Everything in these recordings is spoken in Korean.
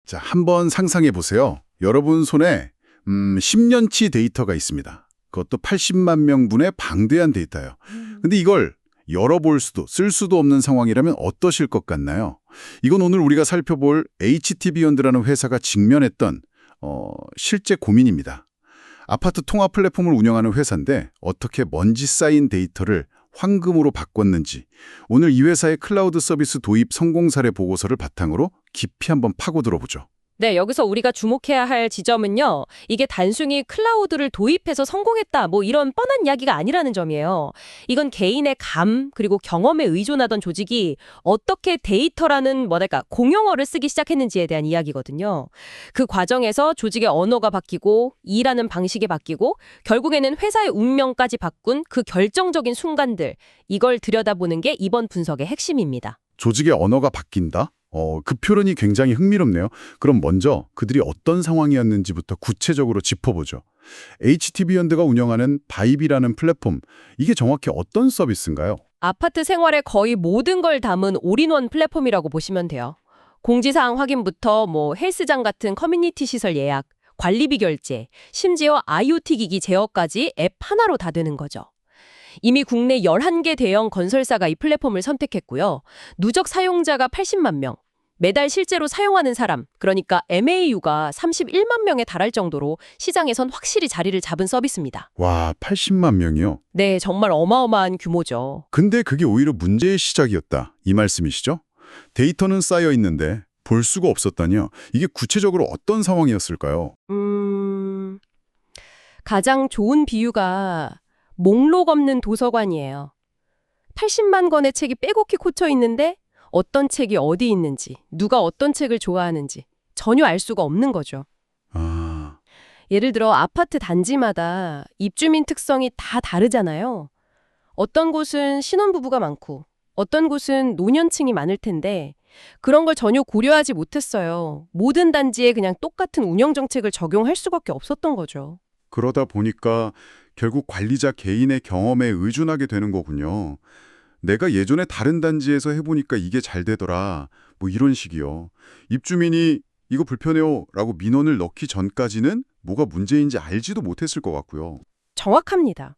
자, 한번 상상해 보세요. 여러분 손에 10년치 데이터가 있습니다. 그것도 80만 명분의 방대한 데이터예요. 근데 이걸 열어볼 수도 쓸 수도 없는 상황이라면 어떠실 것 같나요? 이건 오늘 우리가 살펴볼 HT비욘드라는 회사가 직면했던 실제 고민입니다. 아파트 통합 플랫폼을 운영하는 회사인데 어떻게 먼지 쌓인 데이터를 황금으로 바꿨는지 오늘 이 회사의 클라우드 서비스 도입 성공 사례 보고서를 바탕으로 깊이 한번 파고 들어보죠. 네, 여기서 우리가 주목해야 할 지점은요. 이게 단순히 클라우드를 도입해서 성공했다, 뭐 이런 뻔한 이야기가 아니라는 점이에요. 이건 개인의 감, 그리고 경험에 의존하던 조직이 어떻게 데이터라는 공용어를 쓰기 시작했는지에 대한 이야기거든요. 그 과정에서 조직의 언어가 바뀌고 일하는 방식이 바뀌고 결국에는 회사의 운명까지 바꾼 그 결정적인 순간들, 이걸 들여다보는 게 이번 분석의 핵심입니다. 조직의 언어가 바뀐다? 그 표현이 굉장히 흥미롭네요. 그럼 먼저 그들이 어떤 상황이었는지부터 구체적으로 짚어보죠. HT비욘드가 운영하는 바이비라는 플랫폼, 이게 정확히 어떤 서비스인가요? 아파트 생활의 거의 모든 걸 담은 올인원 플랫폼이라고 보시면 돼요. 공지사항 확인부터 헬스장 같은 커뮤니티 시설 예약, 관리비 결제, 심지어 IoT 기기 제어까지 앱 하나로 다 되는 거죠. 이미 국내 11개 대형 건설사가 이 플랫폼을 선택했고요. 누적 사용자가 80만 명, 매달 실제로 사용하는 사람, 그러니까 MAU가 31만 명에 달할 정도로 시장에선 확실히 자리를 잡은 서비스입니다. 와, 80만 명이요? 네, 정말 어마어마한 규모죠. 근데 그게 오히려 문제의 시작이었다. 이 말씀이시죠? 데이터는 쌓여 있는데 볼 수가 없었다니요. 이게 구체적으로 어떤 상황이었을까요? 가장 좋은 비유가 목록 없는 도서관이에요. 80만 권의 책이 빼곡히 꽂혀 있는데 어떤 책이 어디 있는지, 누가 어떤 책을 좋아하는지 전혀 알 수가 없는 거죠. 아, 예를 들어 아파트 단지마다 입주민 특성이 다 다르잖아요. 어떤 곳은 신혼부부가 많고 어떤 곳은 노년층이 많을 텐데 그런 걸 전혀 고려하지 못했어요. 모든 단지에 그냥 똑같은 운영 정책을 적용할 수밖에 없었던 거죠. 그러다 보니까 결국 관리자 개인의 경험에 의존하게 되는 거군요. 내가 예전에 다른 단지에서 해보니까 이게 잘 되더라. 뭐 이런 식이요. 입주민이 이거 불편해요 라고 민원을 넣기 전까지는 뭐가 문제인지 알지도 못했을 것 같고요. 정확합니다.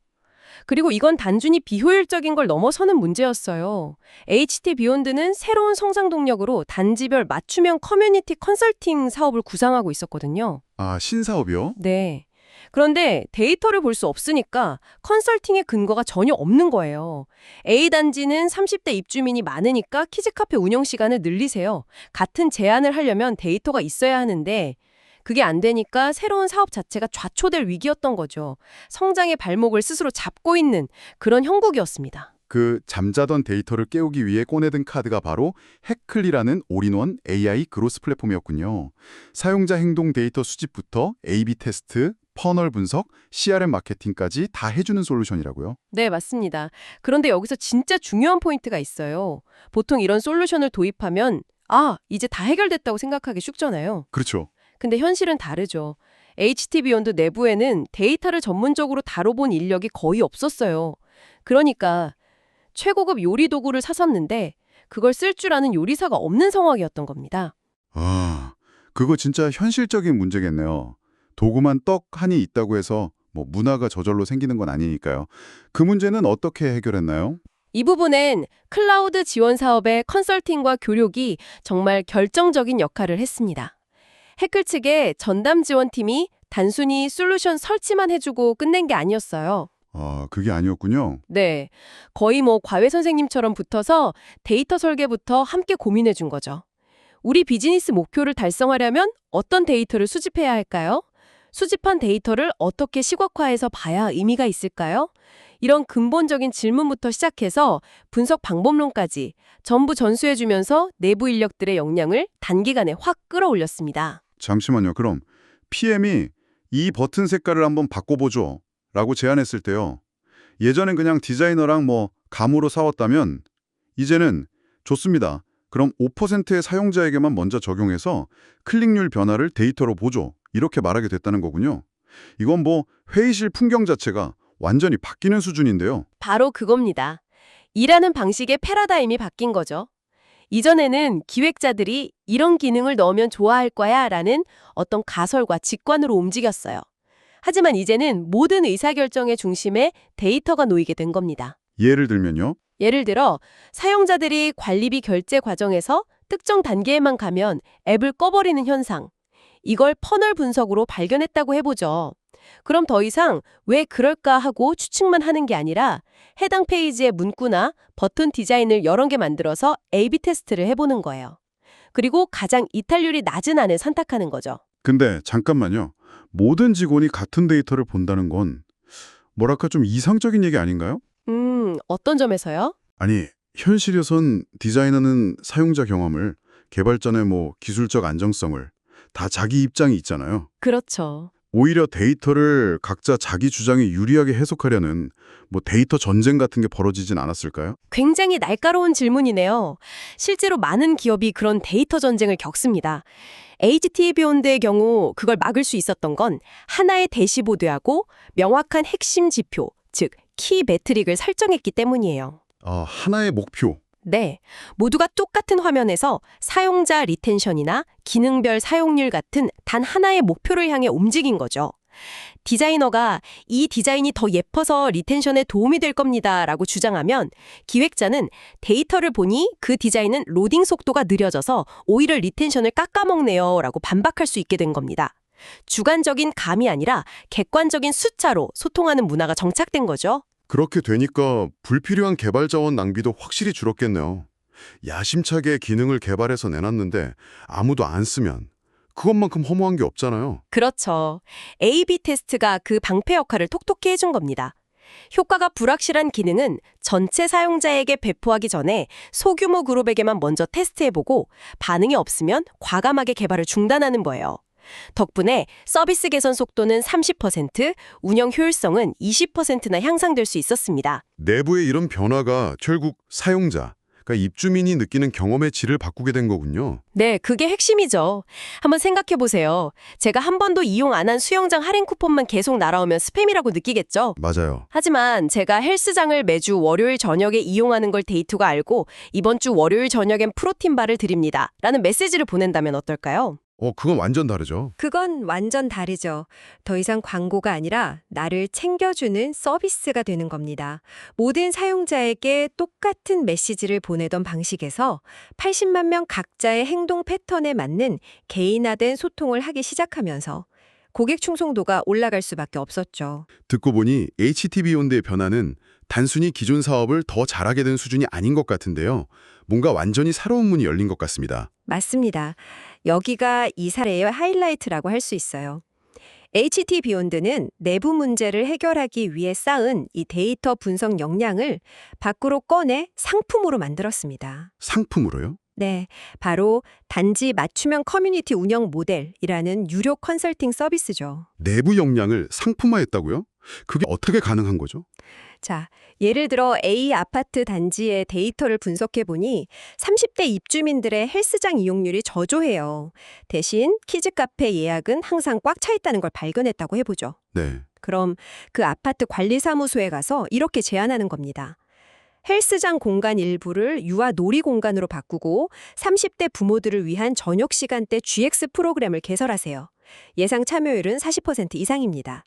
그리고 이건 단순히 비효율적인 걸 넘어서는 문제였어요. HT비욘드는 새로운 성장 동력으로 단지별 맞춤형 커뮤니티 컨설팅 사업을 구상하고 있었거든요. 아, 신사업이요? 네. 그런데 데이터를 볼 수 없으니까 컨설팅의 근거가 전혀 없는 거예요. A단지는 30대 입주민이 많으니까 키즈카페 운영 시간을 늘리세요. 같은 제안을 하려면 데이터가 있어야 하는데 그게 안 되니까 새로운 사업 자체가 좌초될 위기였던 거죠. 성장의 발목을 스스로 잡고 있는 그런 형국이었습니다. 그 잠자던 데이터를 깨우기 위해 꺼내든 카드가 바로 해클리라는 올인원 AI 그로스 플랫폼이었군요. 사용자 행동 데이터 수집부터 A/B 테스트, 퍼널 분석, CRM 마케팅까지 다 해주는 솔루션이라고요? 네, 맞습니다. 그런데 여기서 진짜 중요한 포인트가 있어요. 보통 이런 솔루션을 도입하면 이제 다 해결됐다고 생각하기 쉽잖아요. 그렇죠. 근데 현실은 다르죠. HT비욘드 내부에는 데이터를 전문적으로 다뤄본 인력이 거의 없었어요. 그러니까 최고급 요리 도구를 사셨는데 그걸 쓸 줄 아는 요리사가 없는 상황이었던 겁니다. 아, 그거 진짜 현실적인 문제겠네요. 도구만 떡 하니 있다고 해서 뭐 문화가 저절로 생기는 건 아니니까요. 그 문제는 어떻게 해결했나요? 이 부분엔 클라우드 지원 사업의 컨설팅과 교육이 정말 결정적인 역할을 했습니다. 해클 측의 전담 지원팀이 단순히 솔루션 설치만 해주고 끝낸 게 아니었어요. 아, 그게 아니었군요. 네, 거의 과외 선생님처럼 붙어서 데이터 설계부터 함께 고민해 준 거죠. 우리 비즈니스 목표를 달성하려면 어떤 데이터를 수집해야 할까요? 수집한 데이터를 어떻게 시각화해서 봐야 의미가 있을까요? 이런 근본적인 질문부터 시작해서 분석 방법론까지 전부 전수해주면서 내부 인력들의 역량을 단기간에 확 끌어올렸습니다. 잠시만요. 그럼 PM이 이 버튼 색깔을 한번 바꿔보죠 라고 제안했을 때요. 예전엔 그냥 디자이너랑 감으로 싸웠다면 이제는 좋습니다. 그럼 5%의 사용자에게만 먼저 적용해서 클릭률 변화를 데이터로 보죠. 이렇게 말하게 됐다는 거군요. 이건 회의실 풍경 자체가 완전히 바뀌는 수준인데요. 바로 그겁니다. 일하는 방식의 패러다임이 바뀐 거죠. 이전에는 기획자들이 이런 기능을 넣으면 좋아할 거야 라는 어떤 가설과 직관으로 움직였어요. 하지만 이제는 모든 의사결정의 중심에 데이터가 놓이게 된 겁니다. 예를 들면요. 예를 들어 사용자들이 관리비 결제 과정에서 특정 단계에만 가면 앱을 꺼버리는 현상. 이걸 퍼널 분석으로 발견했다고 해보죠. 그럼 더 이상 왜 그럴까 하고 추측만 하는 게 아니라 해당 페이지의 문구나 버튼 디자인을 여러 개 만들어서 A/B 테스트를 해보는 거예요. 그리고 가장 이탈률이 낮은 안을 선택하는 거죠. 근데 잠깐만요. 모든 직원이 같은 데이터를 본다는 건 뭐랄까 좀 이상적인 얘기 아닌가요? 어떤 점에서요? 아니, 현실에선 디자이너는 사용자 경험을, 개발자는 기술적 안정성을 다 자기 입장이 있잖아요. 그렇죠. 오히려 데이터를 각자 자기 주장에 유리하게 해석하려는 데이터 전쟁 같은 게 벌어지진 않았을까요? 굉장히 날카로운 질문이네요. 실제로 많은 기업이 그런 데이터 전쟁을 겪습니다. HT 비욘드의 경우 그걸 막을 수 있었던 건 하나의 대시보드하고 명확한 핵심 지표, 즉 키 매트릭을 설정했기 때문이에요. 아, 하나의 목표. 네, 모두가 똑같은 화면에서 사용자 리텐션이나 기능별 사용률 같은 단 하나의 목표를 향해 움직인 거죠. 디자이너가 이 디자인이 더 예뻐서 리텐션에 도움이 될 겁니다 라고 주장하면 기획자는 데이터를 보니 그 디자인은 로딩 속도가 느려져서 오히려 리텐션을 깎아먹네요 라고 반박할 수 있게 된 겁니다. 주관적인 감이 아니라 객관적인 숫자로 소통하는 문화가 정착된 거죠. 그렇게 되니까 불필요한 개발 자원 낭비도 확실히 줄었겠네요. 야심차게 기능을 개발해서 내놨는데 아무도 안 쓰면 그것만큼 허무한 게 없잖아요. 그렇죠. A/B 테스트가 그 방패 역할을 톡톡히 해준 겁니다. 효과가 불확실한 기능은 전체 사용자에게 배포하기 전에 소규모 그룹에게만 먼저 테스트해보고 반응이 없으면 과감하게 개발을 중단하는 거예요. 덕분에 서비스 개선 속도는 30%, 운영 효율성은 20%나 향상될 수 있었습니다. 내부의 이런 변화가 결국 사용자, 그러니까 입주민이 느끼는 경험의 질을 바꾸게 된 거군요. 네, 그게 핵심이죠. 한번 생각해 보세요. 제가 한 번도 이용 안 한 수영장 할인 쿠폰만 계속 날아오면 스팸이라고 느끼겠죠? 맞아요. 하지만 제가 헬스장을 매주 월요일 저녁에 이용하는 걸 데이터가 알고 이번 주 월요일 저녁엔 프로틴 바를 드립니다. 라는 메시지를 보낸다면 어떨까요? 그건 완전 다르죠. 그건 완전 다르죠. 더 이상 광고가 아니라 나를 챙겨주는 서비스가 되는 겁니다. 모든 사용자에게 똑같은 메시지를 보내던 방식에서 80만 명 각자의 행동 패턴에 맞는 개인화된 소통을 하기 시작하면서 고객 충성도가 올라갈 수밖에 없었죠. 듣고 보니 HT비욘드의 변화는 단순히 기존 사업을 더 잘하게 된 수준이 아닌 것 같은데요. 뭔가 완전히 새로운 문이 열린 것 같습니다. 맞습니다. 여기가 이 사례의 하이라이트라고 할 수 있어요. HT 비욘드는 내부 문제를 해결하기 위해 쌓은 이 데이터 분석 역량을 밖으로 꺼내 상품으로 만들었습니다. 상품으로요? 네, 바로 단지 맞춤형 커뮤니티 운영 모델이라는 유료 컨설팅 서비스죠. 내부 역량을 상품화했다고요? 그게 어떻게 가능한 거죠? 자, 예를 들어 A 아파트 단지의 데이터를 분석해보니 30대 입주민들의 헬스장 이용률이 저조해요. 대신 키즈 카페 예약은 항상 꽉 차 있다는 걸 발견했다고 해보죠. 네. 그럼 그 아파트 관리사무소에 가서 이렇게 제안하는 겁니다. 헬스장 공간 일부를 유아 놀이 공간으로 바꾸고 30대 부모들을 위한 저녁 시간대 GX 프로그램을 개설하세요. 예상 참여율은 40% 이상입니다.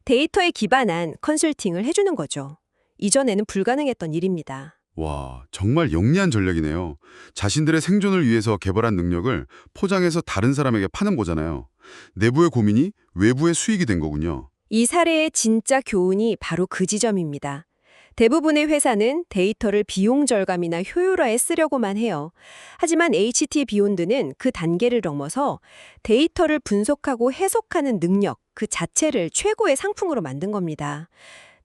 데이터에 기반한 컨설팅을 해주는 거죠. 이전에는 불가능했던 일입니다. 와, 정말 영리한 전략이네요. 자신들의 생존을 위해서 개발한 능력을 포장해서 다른 사람에게 파는 거잖아요. 내부의 고민이 외부의 수익이 된 거군요. 이 사례의 진짜 교훈이 바로 그 지점입니다. 대부분의 회사는 데이터를 비용 절감이나 효율화에 쓰려고만 해요. 하지만 HT 비욘드는 그 단계를 넘어서 데이터를 분석하고 해석하는 능력 그 자체를 최고의 상품으로 만든 겁니다.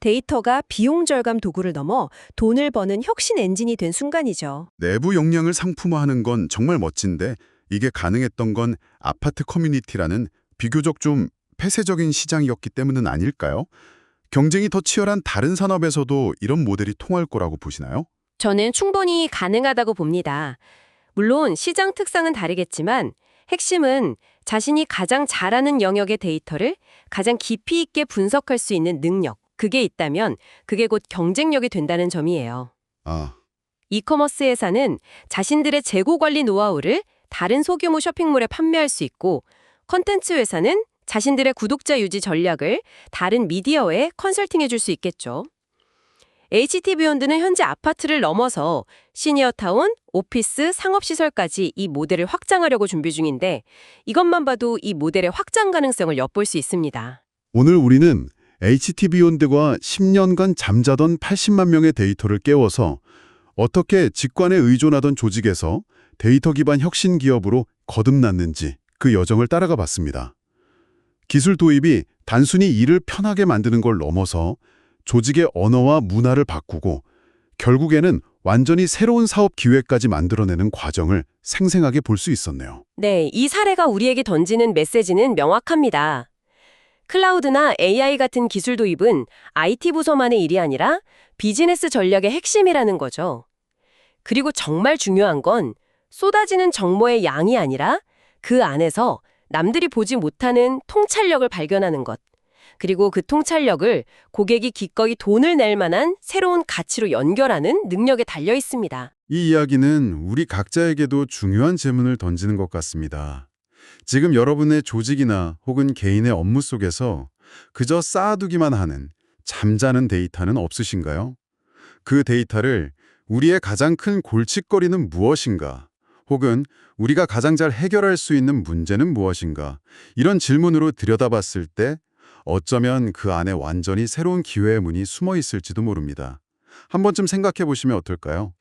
데이터가 비용 절감 도구를 넘어 돈을 버는 혁신 엔진이 된 순간이죠. 내부 역량을 상품화하는 건 정말 멋진데 이게 가능했던 건 아파트 커뮤니티라는 비교적 좀 폐쇄적인 시장이었기 때문은 아닐까요? 경쟁이 더 치열한 다른 산업에서도 이런 모델이 통할 거라고 보시나요? 저는 충분히 가능하다고 봅니다. 물론 시장 특성은 다르겠지만 핵심은 자신이 가장 잘하는 영역의 데이터를 가장 깊이 있게 분석할 수 있는 능력, 그게 있다면 그게 곧 경쟁력이 된다는 점이에요. 아, 이커머스 회사는 자신들의 재고 관리 노하우를 다른 소규모 쇼핑몰에 판매할 수 있고, 컨텐츠 회사는 자신들의 구독자 유지 전략을 다른 미디어에 컨설팅해 줄 수 있겠죠. HT 비욘드는 현재 아파트를 넘어서 시니어타운, 오피스, 상업시설까지 이 모델을 확장하려고 준비 중인데, 이것만 봐도 이 모델의 확장 가능성을 엿볼 수 있습니다. 오늘 우리는 HT 비욘드가 10년간 잠자던 80만 명의 데이터를 깨워서 어떻게 직관에 의존하던 조직에서 데이터 기반 혁신 기업으로 거듭났는지 그 여정을 따라가 봤습니다. 기술 도입이 단순히 일을 편하게 만드는 걸 넘어서 조직의 언어와 문화를 바꾸고 결국에는 완전히 새로운 사업 기회까지 만들어내는 과정을 생생하게 볼 수 있었네요. 네, 이 사례가 우리에게 던지는 메시지는 명확합니다. 클라우드나 AI 같은 기술 도입은 IT 부서만의 일이 아니라 비즈니스 전략의 핵심이라는 거죠. 그리고 정말 중요한 건 쏟아지는 정보의 양이 아니라 그 안에서 남들이 보지 못하는 통찰력을 발견하는 것. 그리고 그 통찰력을 고객이 기꺼이 돈을 낼 만한 새로운 가치로 연결하는 능력에 달려 있습니다. 이 이야기는 우리 각자에게도 중요한 질문을 던지는 것 같습니다. 지금 여러분의 조직이나 혹은 개인의 업무 속에서 그저 쌓아두기만 하는 잠자는 데이터는 없으신가요? 그 데이터를 우리의 가장 큰 골칫거리는 무엇인가? 혹은 우리가 가장 잘 해결할 수 있는 문제는 무엇인가? 이런 질문으로 들여다봤을 때 어쩌면 그 안에 완전히 새로운 기회의 문이 숨어 있을지도 모릅니다. 한 번쯤 생각해 보시면 어떨까요?